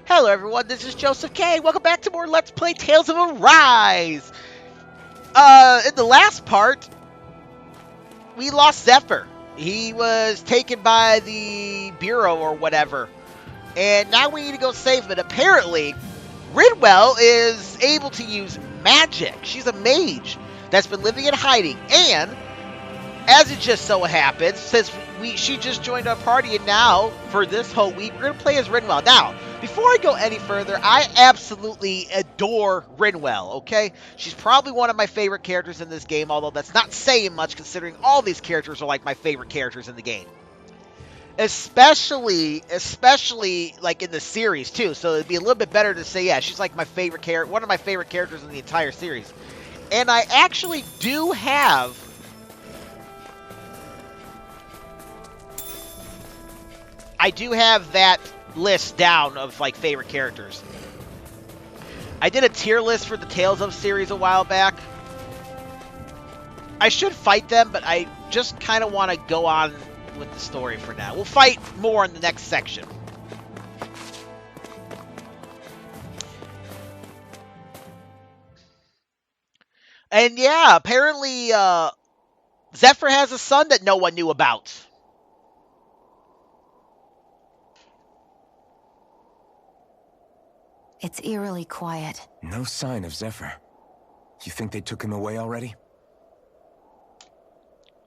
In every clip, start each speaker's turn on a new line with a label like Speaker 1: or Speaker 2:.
Speaker 1: Hello everyone, this is Joseph K. Welcome back to more Let's Play Tales of Arise! In the last part, we lost Zephyr. He was taken by the Bureau or whatever. And now we need to go save him. And apparently, Rinwell is able to use magic. She's a mage that's been living in hiding. And, as it just so happens, since she just joined our party, and now, for this whole week, we're going to play as Rinwell. Now, before I go any further, I absolutely adore Rinwell, okay? She's probably one of my favorite characters in this game, although that's not saying much considering all these characters are like my favorite characters in the game. Especially like in the series too, so it'd be a little bit better to say, yeah, she's like my favorite character, one of my favorite characters in the entire series. And I actually do have that list down of like favorite characters. I did a tier list for the Tales of series a while back. I should fight them, but I just kind of want to go on with the story for now. We'll fight more in the next section. And yeah, apparently Zephyr has a son that no one knew about.
Speaker 2: It's eerily quiet.
Speaker 3: No sign of Zephyr. You think they took him away already?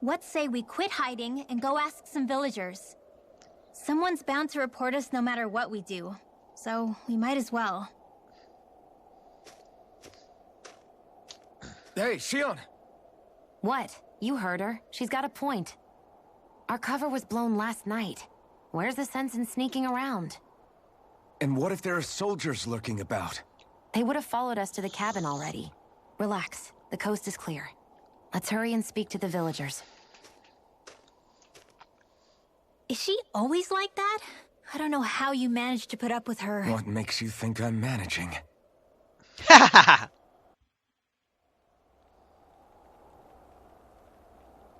Speaker 4: What say we quit hiding and go ask some villagers? Someone's bound to report us no matter what we do, so we might as well.
Speaker 3: Hey, Shionne!
Speaker 2: What? You heard her. She's got a point. Our cover was blown last night. Where's the sense in sneaking around?
Speaker 3: And what if there are soldiers lurking about?
Speaker 2: They would have followed us to the cabin already. Relax. The coast is clear. Let's hurry and speak to the villagers.
Speaker 4: Is she always like that? I don't know how you managed to put up with her.
Speaker 3: What makes you think I'm managing?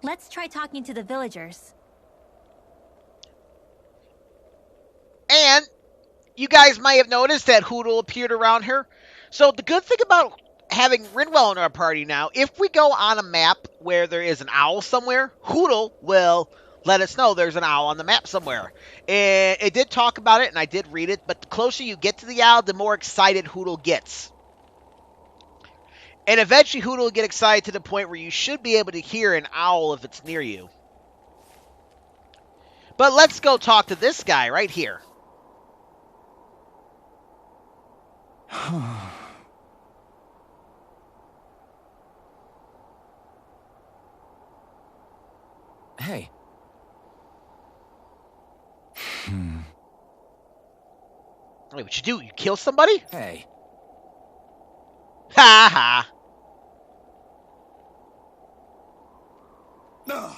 Speaker 4: Let's try talking to the villagers.
Speaker 1: And you guys might have noticed that Hoodle appeared around her. So the good thing about having Rinwell in our party now, if we go on a map where there is an owl somewhere, Hoodle will let us know there's an owl on the map somewhere. And it did talk about it, and I did read it, but the closer you get to the owl, the more excited Hoodle gets. And eventually Hoodle will get excited to the point where you should be able to hear an owl if it's near you. But let's go talk to this guy right here.
Speaker 3: Hey.
Speaker 1: Wait, what you do? You kill somebody?
Speaker 3: Hey.
Speaker 1: Ha ha.
Speaker 3: Ugh.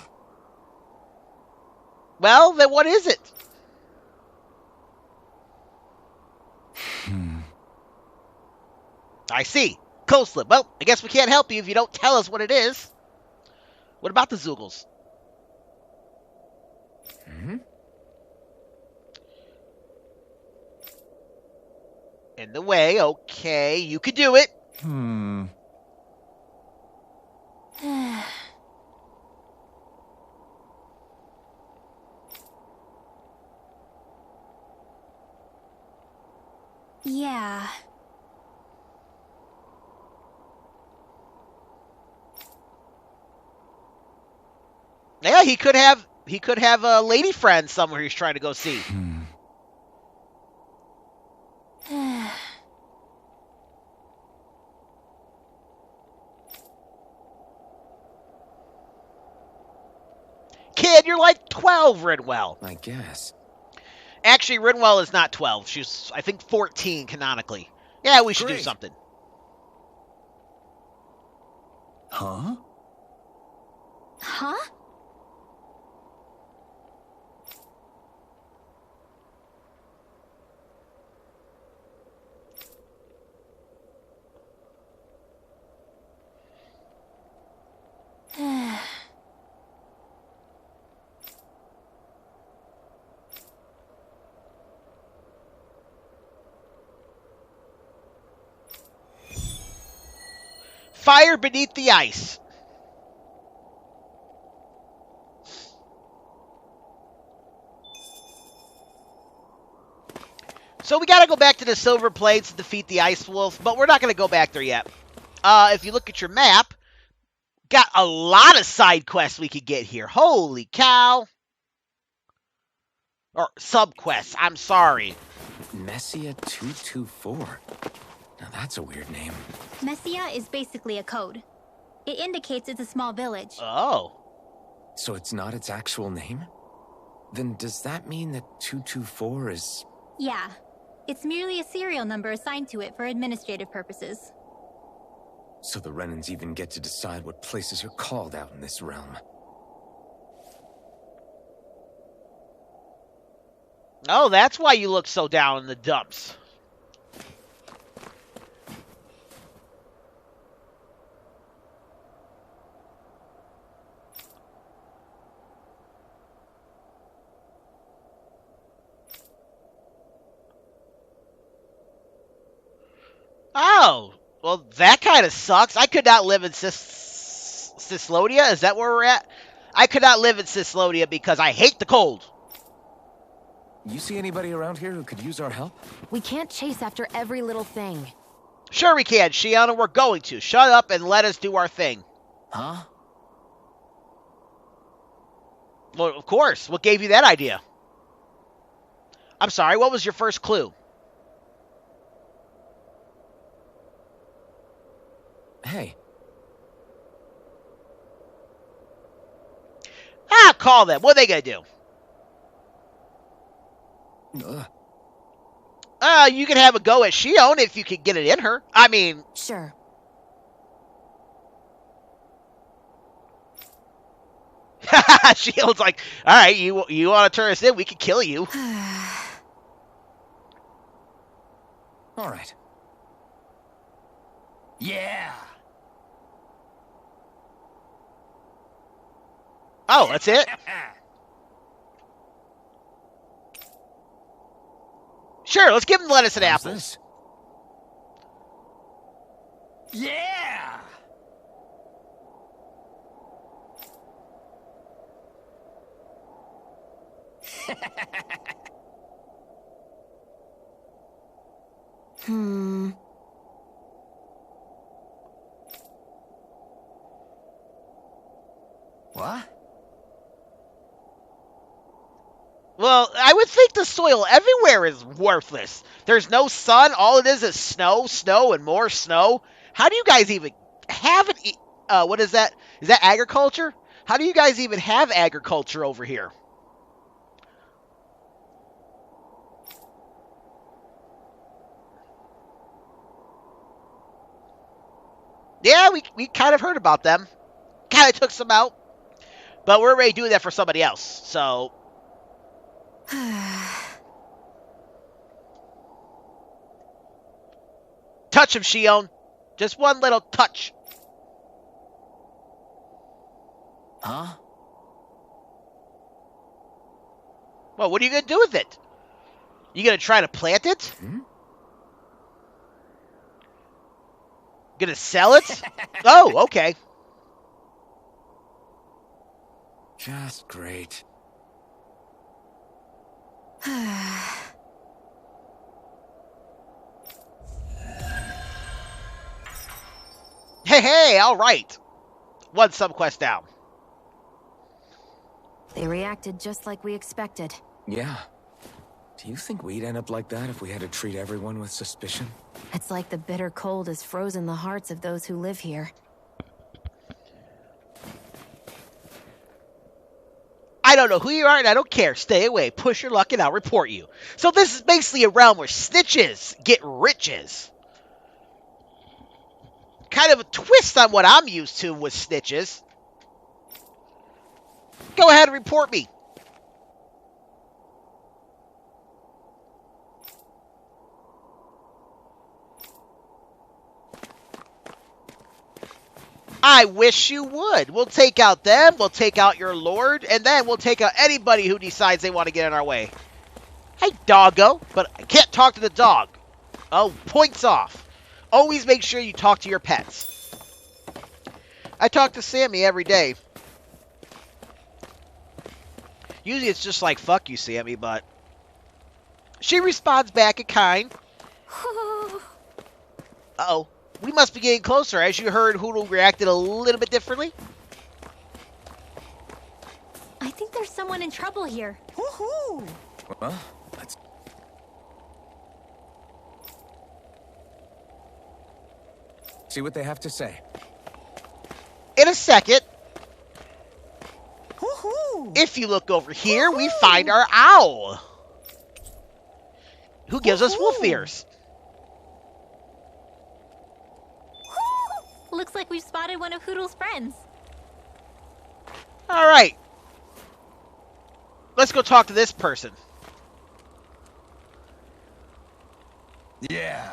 Speaker 1: Well, then what is it? I see. Close slip. Well, I guess we can't help you if you don't tell us what it is. What about the Zoogles? In the way, okay. You could do it.
Speaker 4: Yeah.
Speaker 1: Yeah, he could have a lady friend somewhere he's trying to go see. Kid, you're like 12, Rinwell.
Speaker 3: I guess.
Speaker 1: Actually, Rinwell is not 12. She's, I think, 14 canonically. Yeah, we should do something.
Speaker 3: Huh?
Speaker 4: Huh?
Speaker 1: Fire beneath the ice. So we gotta go back to the Silver Plains to defeat the Ice Wolf, but we're not gonna go back there yet. If you look at your map, got a lot of side quests we could get here. Holy cow. Or sub-quests, I'm sorry.
Speaker 3: Messia 224. Now that's a weird name.
Speaker 4: Messia is basically a code. It indicates it's a small village.
Speaker 1: Oh.
Speaker 3: So it's not its actual name? Then does that mean that 224 is...
Speaker 4: Yeah. It's merely a serial number assigned to it for administrative purposes.
Speaker 3: So the Renans even get to decide what places are called out in this realm.
Speaker 1: Oh, that's why you look so down in the dumps. Oh, well, that kind of sucks. I could not live in Cyslodia. Is that where we're at? I could not live in Cyslodia because I hate the cold.
Speaker 3: You see anybody around here who could use our help?
Speaker 2: We can't chase after every little thing.
Speaker 1: Sure we can, Shionne, we're going to. Shut up and let us do our thing.
Speaker 3: Huh?
Speaker 1: Well, of course. What gave you that idea? I'm sorry, what was your first clue?
Speaker 3: Hey.
Speaker 1: Ah, call them. What are they going to do? You can have a go at Shionne if you can get it in her. I mean...
Speaker 2: Sure.
Speaker 1: Shionne's like, alright, you want to turn us in, we can kill you.
Speaker 3: Alright. Yeah!
Speaker 1: Oh, that's it? Sure, let's give him lettuce and
Speaker 3: How's
Speaker 1: apples.
Speaker 3: this? Yeah! What?
Speaker 1: Well, I would think the soil everywhere is worthless. There's no sun. All it is snow, snow, and more snow. How do you guys even have it? What is that? Is that agriculture? How do you guys even have agriculture over here? Yeah, we kind of heard about them. Kind of took some out. But we're already doing that for somebody else, so... Touch him, Shionne. Just one little touch.
Speaker 3: Huh?
Speaker 1: Well, what are you going to do with it? You going to try to plant it?
Speaker 3: Hmm?
Speaker 1: Going to sell it? Oh, okay.
Speaker 3: Just great.
Speaker 1: Hey, all right. One subquest down.
Speaker 2: They reacted just like we expected.
Speaker 3: Yeah. Do you think we'd end up like that if we had to treat everyone with suspicion?
Speaker 2: It's like the bitter cold has frozen the hearts of those who live here.
Speaker 1: I don't know who you are, and I don't care. Stay away. Push your luck, and I'll report you. So this is basically a realm where snitches get riches. Kind of a twist on what I'm used to with snitches. Go ahead and report me. I wish you would. We'll take out them, we'll take out your lord, and then we'll take out anybody who decides they want to get in our way. Hey, doggo. But I can't talk to the dog. Oh, points off. Always make sure you talk to your pets. I talk to Sammy every day. Usually it's just like, fuck you, Sammy, but she responds back in kind. Uh-oh. We must be getting closer. As you heard, Hoodle reacted a little bit differently.
Speaker 4: I think there's someone in trouble here.
Speaker 3: Well, let's... see what they have to say.
Speaker 1: In a second, if you look over here, we find our owl, who gives us wolf ears.
Speaker 4: Looks like we've spotted one of Hoodle's friends.
Speaker 1: All right. Let's go talk to this person.
Speaker 3: Yeah.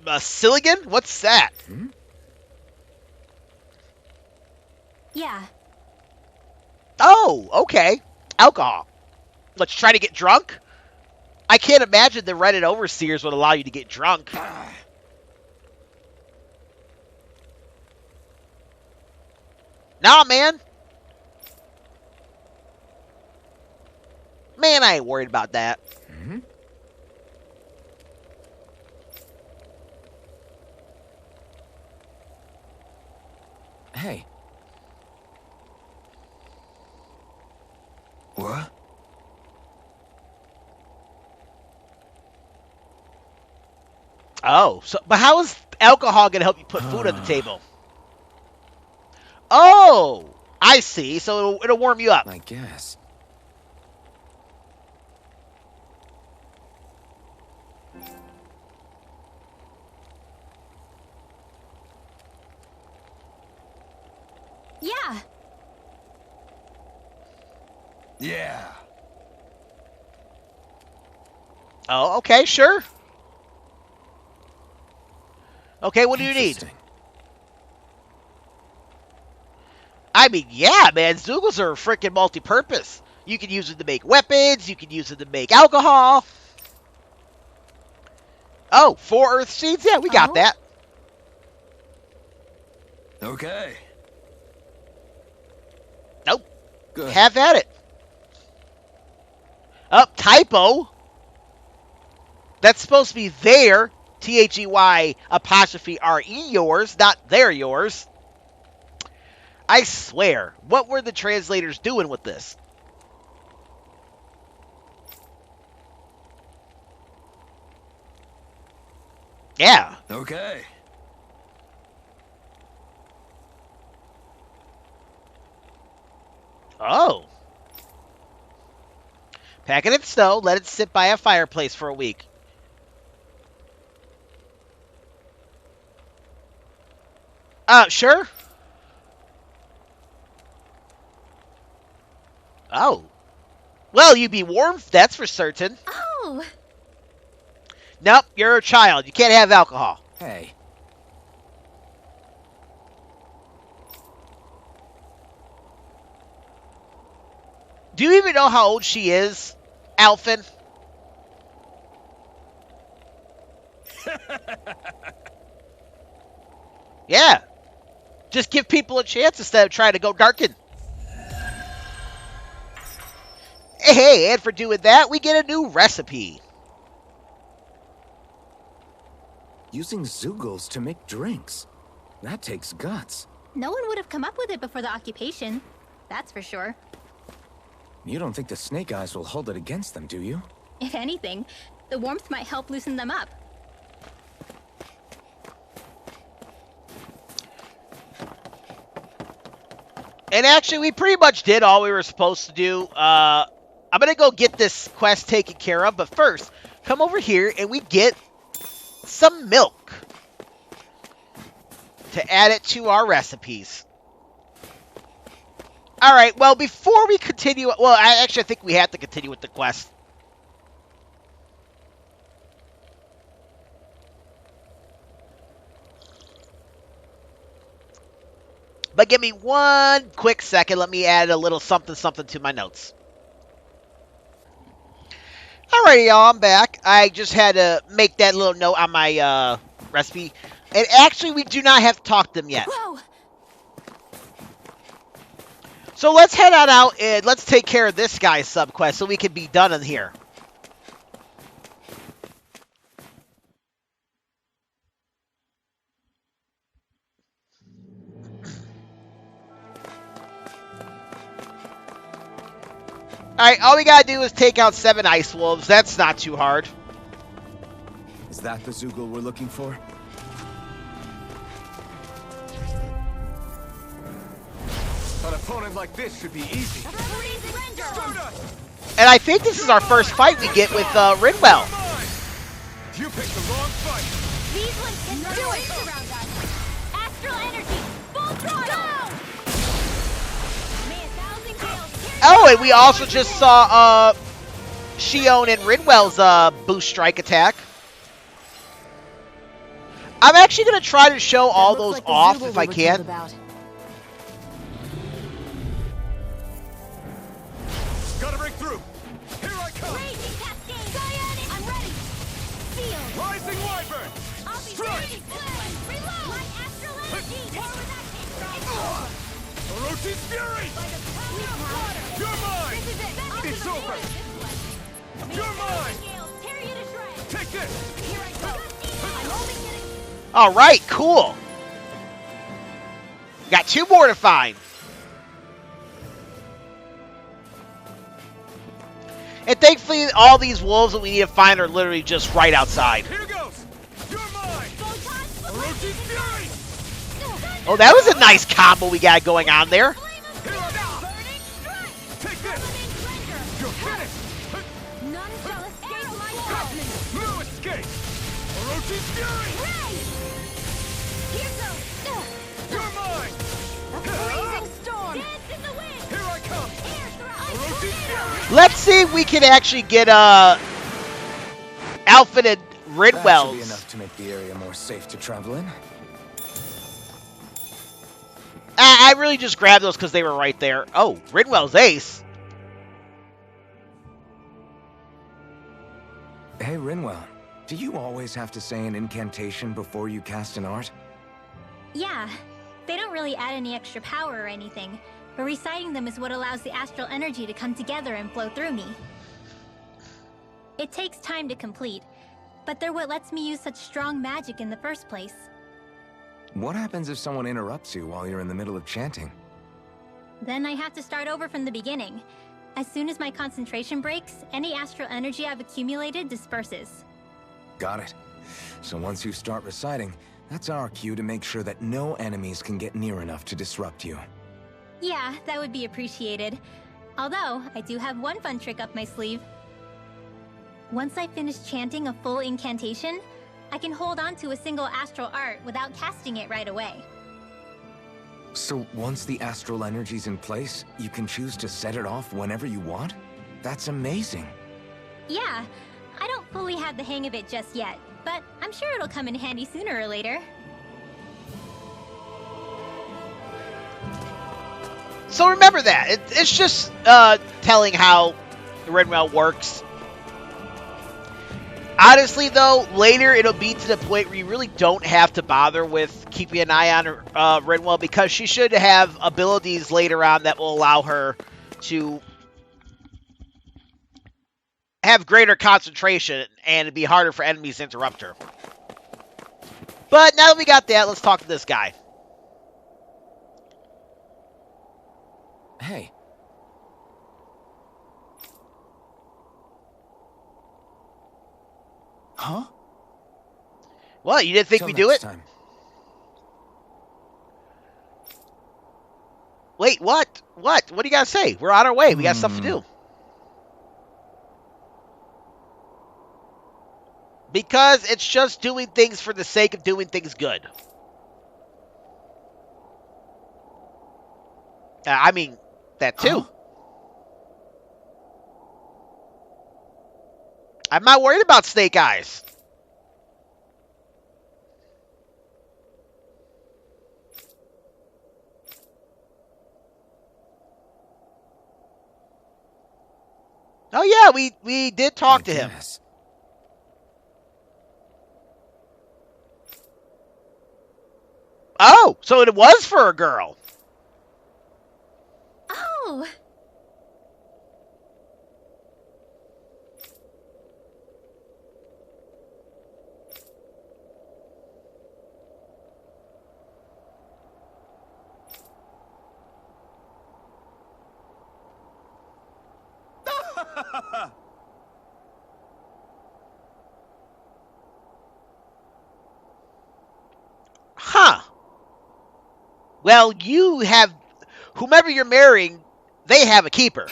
Speaker 1: Cilligan? What's that?
Speaker 3: Hmm?
Speaker 4: Yeah.
Speaker 1: Oh, okay. Alcohol. Let's try to get drunk? I can't imagine the Reddit overseers would allow you to get drunk. Nah, man. Man, I ain't worried about that.
Speaker 3: Hmm? Hey. What?
Speaker 1: Oh, so but how is alcohol going to help you put food on the table? Oh, I see. So it'll warm you up.
Speaker 3: I guess.
Speaker 4: Yeah.
Speaker 3: Yeah.
Speaker 1: Oh, okay, sure. Okay, what do you need?
Speaker 3: Interesting.
Speaker 1: I mean, yeah, man, Zoogles are freaking multi-purpose. You can use them to make weapons. You can use them to make alcohol. Oh, 4 earth seeds? Yeah, we got that.
Speaker 3: Okay.
Speaker 1: Nope.
Speaker 3: Good.
Speaker 1: Have at it. Up, typo. That's supposed to be their, They apostrophe re yours, not their yours. I swear, what were the translators doing with this? Yeah.
Speaker 3: Okay.
Speaker 1: Oh. Pack it in snow, let it sit by a fireplace for a week. Sure. Oh. Well, you'd be warm, that's for certain.
Speaker 4: Oh.
Speaker 1: Nope, you're a child. You can't have alcohol.
Speaker 3: Hey.
Speaker 1: Do you even know how old she is, Alphen? Yeah. Just give people a chance instead of trying to go darken. Hey, and for doing that, we get a new recipe.
Speaker 3: Using Zoogles to make drinks. That takes guts.
Speaker 4: No one would have come up with it before the occupation. That's for sure.
Speaker 3: You don't think the Snake Eyes will hold it against them, do you?
Speaker 4: If anything, the warmth might help loosen them up.
Speaker 1: And actually, we pretty much did all we were supposed to do. I'm going to go get this quest taken care of. But first, come over here and we get some milk to add it to our recipes. All right, well, before we continue... Well, I think we have to continue with the quest. But give me one quick second. Let me add a little something to my notes. Alrighty, y'all, I'm back. I just had to make that little note on my recipe. And actually, we do not have to talk to them yet.
Speaker 2: Whoa!
Speaker 1: So let's head on out and let's take care of this guy's subquest so we can be done in here. Alright, all we gotta do is take out 7 ice wolves. That's not too hard.
Speaker 3: Is that the Zoogle we're looking for? An opponent like this should be easy.
Speaker 1: And I think this is our first fight we get with Rinwell.
Speaker 3: You picked the wrong fight.
Speaker 4: These ones can do it around us. Astral energy, full throttle. May 1,000 gales carry
Speaker 1: Oh, and we also just saw Shionne and Rinwell's boost strike attack. I'm actually going to try to show all
Speaker 2: That looks
Speaker 1: those
Speaker 2: like the
Speaker 1: off
Speaker 2: Zoogle
Speaker 1: if
Speaker 2: we
Speaker 1: I
Speaker 2: were
Speaker 1: can.
Speaker 2: told about.
Speaker 3: Gotta break through. Here I come.
Speaker 4: raging cascade. Psionic. I'm ready. Field.
Speaker 3: Rising Wyvern.
Speaker 4: I'll be
Speaker 3: Strike.
Speaker 4: ready. Reload. My astral energy. More with that
Speaker 3: Orochi's Fury.
Speaker 4: By the power of water.
Speaker 3: You're mine.
Speaker 4: This is it.
Speaker 3: It's over. You're mine.
Speaker 4: Tear you to shreds.
Speaker 3: Take this.
Speaker 4: Here I go. I'm only kidding.
Speaker 1: All right, cool. Got 2 more to find. And thankfully, all these wolves that we need to find are literally just right outside.
Speaker 3: Here goes. You're mine. Orochi's Fury.
Speaker 1: Oh, that was a nice combo we got going on there.
Speaker 3: Here I go. Take this. You're finished.
Speaker 4: None shall escape my judgment.
Speaker 3: No escape. Orochi's Fury.
Speaker 4: Here goes.
Speaker 3: You're mine.
Speaker 4: Freezing storm. Dance in the wind.
Speaker 3: Here I come.
Speaker 4: Air thrust.
Speaker 3: Orochi's Fury.
Speaker 1: Let's see if we can actually get Alphen and
Speaker 3: That should be
Speaker 1: Rinwell's.
Speaker 3: enough to make the area more safe to travel in.
Speaker 1: I really just grabbed those because they were right there. Oh, Rinwell's ace.
Speaker 3: Hey, Rinwell. Do you always have to say an incantation before you cast an art?
Speaker 4: Yeah, they don't really add any extra power or anything, but reciting them is what allows the astral energy to come together and flow through me. It takes time to complete, but they're what lets me use such strong magic in the first place.
Speaker 3: What happens if someone interrupts you while you're in the middle of chanting?
Speaker 4: Then I have to start over from the beginning. As soon as my concentration breaks, any astral energy I've accumulated disperses.
Speaker 3: Got it. So once you start reciting, that's our cue to make sure that no enemies can get near enough to disrupt you.
Speaker 4: Yeah, that would be appreciated. Although, I do have one fun trick up my sleeve. Once I finish chanting a full incantation, I can hold on to a single astral art without casting it right away.
Speaker 3: So once the astral energy's in place, you can choose to set it off whenever you want? That's amazing.
Speaker 4: Yeah, I don't fully have the hang of it just yet, but I'm sure it'll come in handy sooner or later.
Speaker 1: So remember that. It's just telling how Rinwell works. Honestly, though, later it'll be to the point where you really don't have to bother with keeping an eye on Rinwell because she should have abilities later on that will allow her to have greater concentration and it'd be harder for enemies to interrupt her. But now that we got that, let's talk to this guy.
Speaker 3: Hey. Huh?
Speaker 1: What, you didn't think
Speaker 3: Till
Speaker 1: we'd do
Speaker 3: next
Speaker 1: it?
Speaker 3: time.
Speaker 1: Wait, what? What? What do you gotta say? We're on our way. We got stuff to do. Because it's just doing things for the sake of doing things good. I mean, that too.
Speaker 3: Huh?
Speaker 1: I'm not worried about Snake Eyes. Oh yeah, we did talk to him.
Speaker 3: Guess.
Speaker 1: Oh, so it was for a girl.
Speaker 4: Oh!
Speaker 1: Huh. Well, you have... Whomever you're marrying, they have a keeper.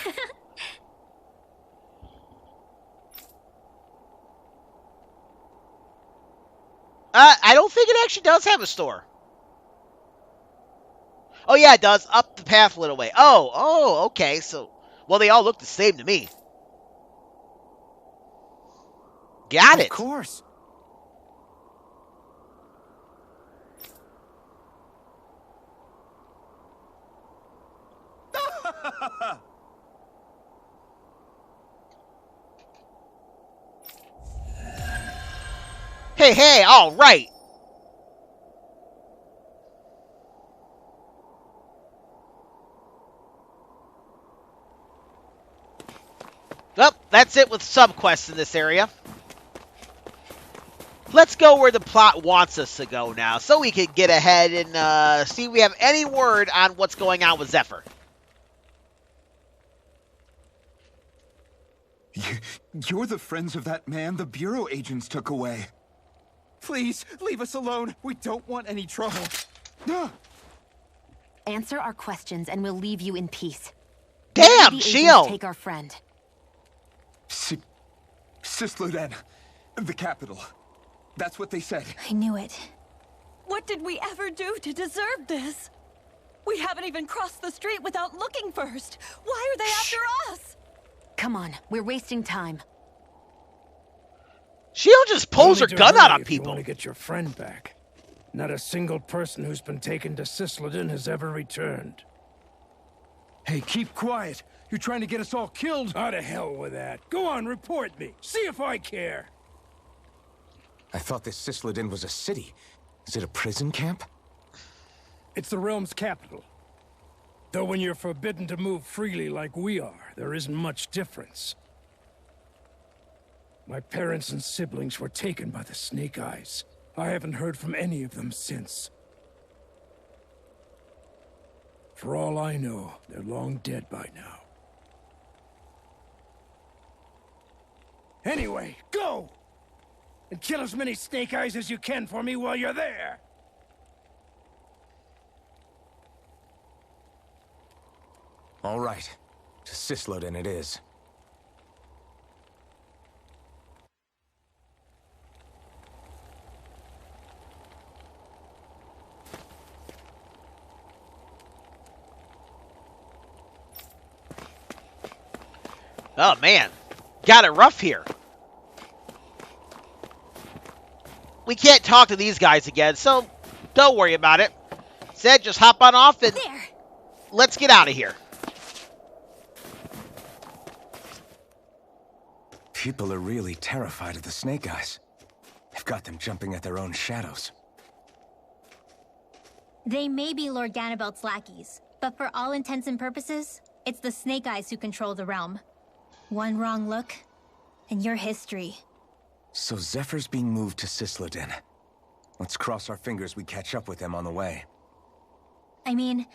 Speaker 1: I don't think it actually does have a store. Oh, yeah, it does. Up the path a little way. Oh, okay. So, well, they all look the same to me. Got it.
Speaker 3: Of course.
Speaker 1: Hey, all right. Well, that's it with subquests in this area. Let's go where the plot wants us to go now, so we can get ahead and see if we have any word on what's going on with Zephyr.
Speaker 5: You're the friends of that man the Bureau agents took away. Please, leave us alone. We don't want any trouble.
Speaker 2: Answer our questions and we'll leave you in peace.
Speaker 1: Damn,
Speaker 2: The
Speaker 1: Shionne!
Speaker 2: agents take our friend.
Speaker 5: Cyslodia, the capital. That's what they said.
Speaker 4: I knew it.
Speaker 6: What did we ever do to deserve this? We haven't even crossed the street without looking first. Why are they after us?
Speaker 2: Come on, we're wasting time.
Speaker 1: Shionne just pulls her
Speaker 7: Only to
Speaker 1: gun out
Speaker 7: hurry
Speaker 1: on
Speaker 7: if you
Speaker 1: people.
Speaker 7: want to get your friend back. Not a single person who's been taken to Cyslodia has ever returned.
Speaker 8: Hey, keep quiet. You're trying to get us all killed.
Speaker 7: How to hell with that. Go on, report me. See if I care.
Speaker 3: I thought this Cyslodia was a city. Is it a prison camp?
Speaker 7: It's the realm's capital. Though when you're forbidden to move freely like we are, there isn't much difference. My parents and siblings were taken by the Snake Eyes. I haven't heard from any of them since. For all I know, they're long dead by now. Anyway, go! And kill as many Snake Eyes as you can for me while you're there!
Speaker 3: All right. To Cyslodia it is.
Speaker 1: Oh, man. Got it rough here. We can't talk to these guys again, so don't worry about it. Instead, just hop on off and
Speaker 4: There!
Speaker 1: let's get out of here.
Speaker 3: People are really terrified of the Snake Eyes. They've got them jumping at their own shadows.
Speaker 4: They may be Lord Ganabelt's lackeys, but for all intents and purposes, it's the Snake Eyes who control the realm. One wrong look, and your history.
Speaker 3: So Zephyr's being moved to Cyslodia. Let's cross our fingers we catch up with him on the way.
Speaker 4: I mean,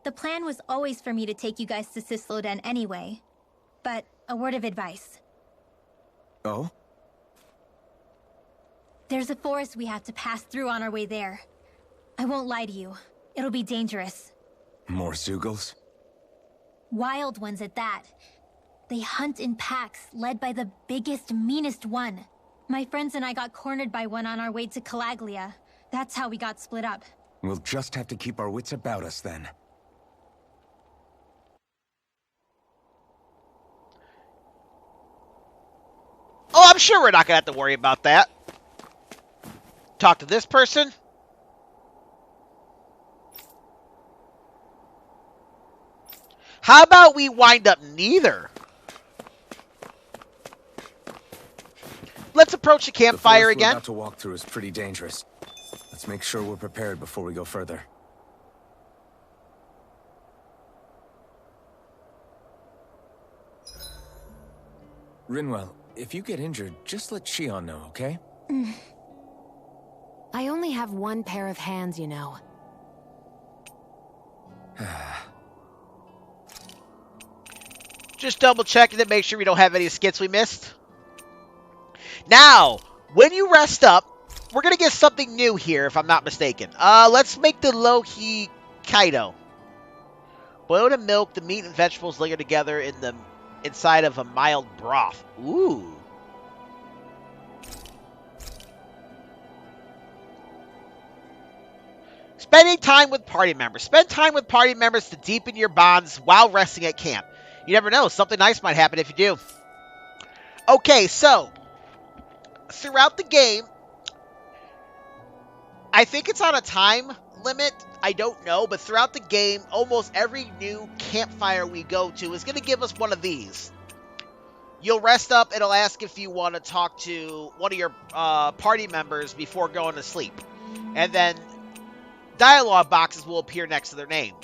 Speaker 4: the plan was always for me to take you guys to Cyslodia anyway. But a word of advice.
Speaker 3: Oh?
Speaker 4: There's a forest we have to pass through on our way there. I won't lie to you. It'll be dangerous.
Speaker 3: More Zeugles?
Speaker 4: Wild ones at that. They hunt in packs, led by the biggest, meanest one. My friends and I got cornered by one on our way to Calaglia. That's how we got split up.
Speaker 3: We'll just have to keep our wits about us then.
Speaker 1: Oh, I'm sure we're not going to have to worry about that. Talk to this person. How about we wind up neither? approach the campfire
Speaker 3: The forest
Speaker 1: again.
Speaker 3: we're about to walk through is pretty dangerous. Let's make sure we're prepared before we go further. Rinwell, if you get injured, just let Shionne know, okay?
Speaker 2: I only have one pair of hands, you know.
Speaker 1: Just double checking to make sure we don't have any skits we missed. Now, when you rest up, we're going to get something new here, if I'm not mistaken. Let's make the Lohi Kaido. Boil the milk, the meat and vegetables linger together inside of a mild broth. Ooh. Spending time with party members. Spend time with party members to deepen your bonds while resting at camp. You never know, something nice might happen if you do. Okay, so throughout the game, I think it's on a time limit. I don't know, but throughout the game, almost every new campfire we go to is going to give us one of these. You'll rest up, it'll ask if you want to talk to one of your party members before going to sleep. And then dialogue boxes will appear next to their name.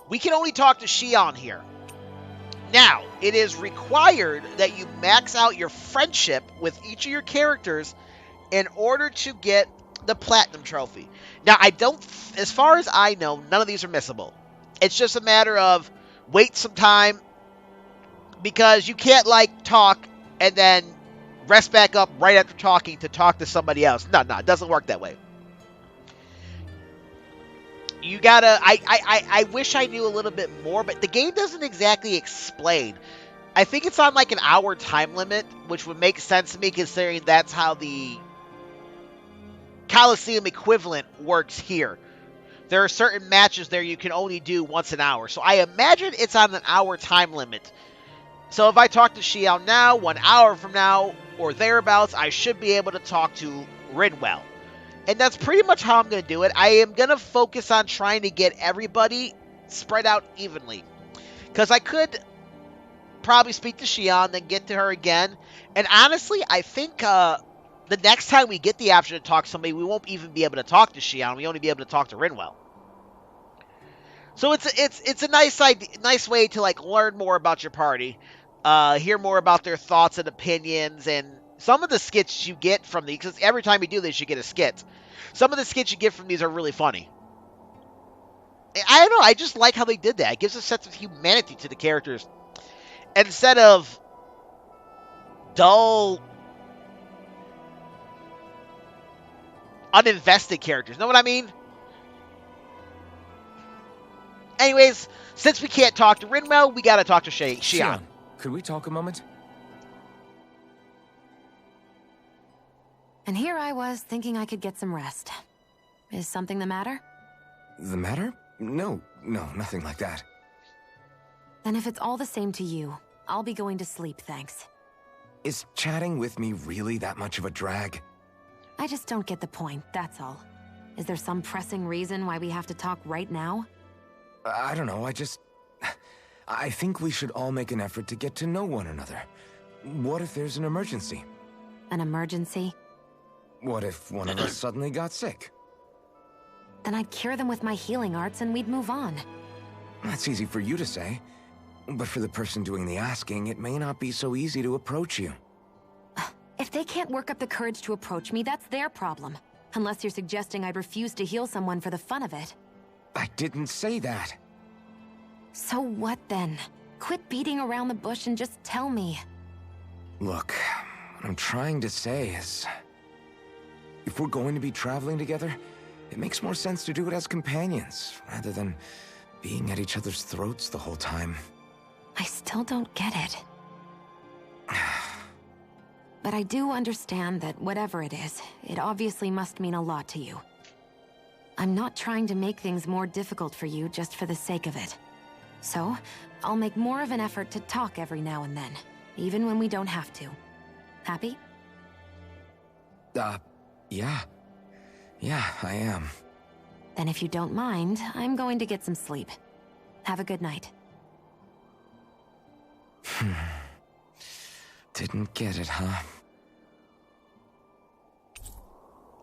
Speaker 1: We can only talk to Shionne here. Now, it is required that you max out your friendship with each of your characters in order to get the Platinum Trophy. Now, as far as I know, none of these are missable. It's just a matter of wait some time, because you can't, like, talk and then rest back up right after talking to talk to somebody else. No, it doesn't work that way. You gotta, I wish I knew a little bit more, but the game doesn't exactly explain. I think it's on like an hour time limit, which would make sense to me considering that's how the Coliseum equivalent works here. There are certain matches there you can only do once an hour. So I imagine it's on an hour time limit. So if I talk to Shionne now, 1 hour from now, or thereabouts, I should be able to talk to Rinwell. And that's pretty much how I'm going to do it. I am going to focus on trying to get everybody spread out evenly. Because I could probably speak to Shionne, then get to her again. And honestly, I think the next time we get the option to talk to somebody, we won't even be able to talk to Shionne. We only be able to talk to Rinwell. So it's a nice way to like learn more about your party, hear more about their thoughts and opinions, and some of the skits you get from these, because every time you do this, you get a skit. Some of the skits you get from these are really funny. I don't know, I just like how they did that. It gives a sense of humanity to the characters. Instead of dull, uninvested characters. Know what I mean? Anyways, since we can't talk to Rinwell, we gotta talk to Shionne.
Speaker 3: Could we talk a moment?
Speaker 2: And here I was thinking I could get some rest. Is something the matter?
Speaker 3: The matter? No, nothing like that.
Speaker 2: Then if it's all the same to you, I'll be going to sleep, thanks.
Speaker 3: Is chatting with me really that much of a drag?
Speaker 2: I just don't get the point, that's all. Is there some pressing reason why we have to talk right now?
Speaker 3: I don't know, I think we should all make an effort to get to know one another. What if there's an emergency?
Speaker 2: An emergency?
Speaker 3: What if one of us suddenly got sick?
Speaker 2: Then I'd cure them with my healing arts and we'd move on.
Speaker 3: That's easy for you to say. But for the person doing the asking, it may not be so easy to approach you.
Speaker 2: If they can't work up the courage to approach me, that's their problem. Unless you're suggesting I'd refuse to heal someone for the fun of it.
Speaker 3: I didn't say that.
Speaker 2: So what then? Quit beating around the bush and just tell me.
Speaker 3: Look, what I'm trying to say is, if we're going to be traveling together, it makes more sense to do it as companions, rather than being at each other's throats the whole time.
Speaker 2: I still don't get it. But I do understand that whatever it is, it obviously must mean a lot to you. I'm not trying to make things more difficult for you just for the sake of it. So, I'll make more of an effort to talk every now and then, even when we don't have to. Happy?
Speaker 3: Yeah. Yeah, I am.
Speaker 2: Then if you don't mind, I'm going to get some sleep. Have a good night.
Speaker 3: Didn't get it, huh?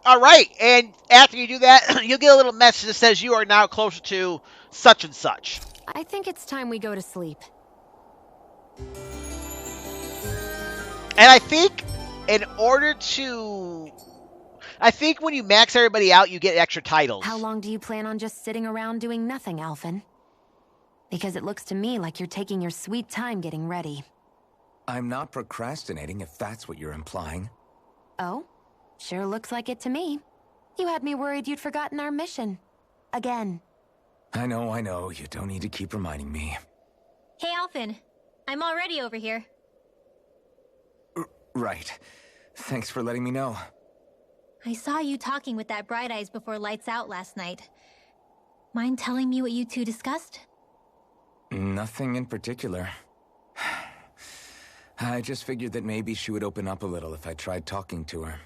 Speaker 1: All right, and after you do that, you'll get a little message that says you are now closer to such and such.
Speaker 2: I think it's time we go to sleep.
Speaker 1: And I think in order to... I think when you max everybody out, you get extra titles.
Speaker 2: How long do you plan on just sitting around doing nothing, Alphen? Because it looks to me like you're taking your sweet time getting ready.
Speaker 3: I'm not procrastinating, if that's what you're implying.
Speaker 2: Oh? Sure looks like it to me. You had me worried you'd forgotten our mission. Again.
Speaker 3: I know. You don't need to keep reminding me.
Speaker 4: Hey, Alphen. I'm already over here.
Speaker 3: Right. Thanks for letting me know.
Speaker 4: I saw you talking with that Bright Eyes before lights out last night. Mind telling me what you two discussed?
Speaker 3: Nothing in particular. I just figured that maybe she would open up a little if I tried talking to her.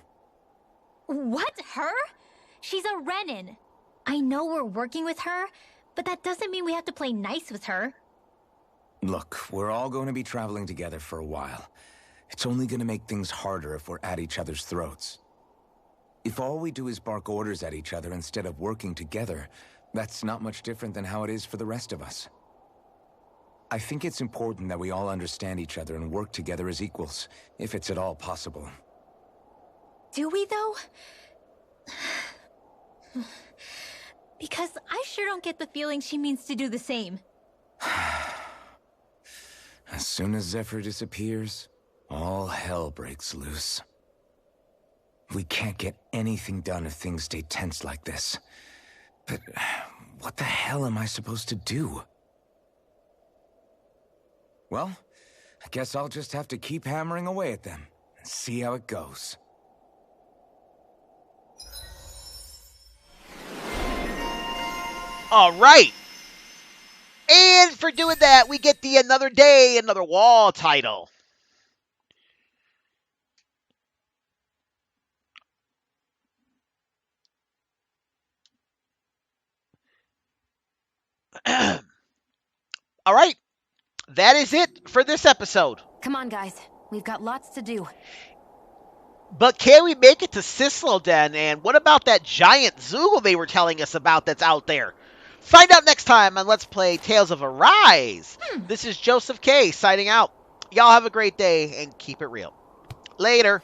Speaker 4: What? Her? She's a Renin. I know we're working with her, but that doesn't mean we have to play nice with her.
Speaker 3: Look, we're all going to be traveling together for a while. It's only going to make things harder if we're at each other's throats. If all we do is bark orders at each other instead of working together, that's not much different than how it is for the rest of us. I think it's important that we all understand each other and work together as equals, if it's at all possible.
Speaker 4: Do we, though? Because I sure don't get the feeling she means to do the same.
Speaker 3: As soon as Zephyr disappears, all hell breaks loose. We can't get anything done if things stay tense like this. But what the hell am I supposed to do? Well, I guess I'll just have to keep hammering away at them and see how it goes.
Speaker 1: All right. And for doing that, we get the Another Day, Another Wall title. All right. That is it for this episode.
Speaker 2: Come on, guys. We've got lots to do.
Speaker 1: But can we make it to Cyslodia? And what about that giant Zoogle they were telling us about that's out there? Find out next time on Let's Play Tales of Arise. This is Joseph K. signing out. Y'all have a great day and keep it real. Later.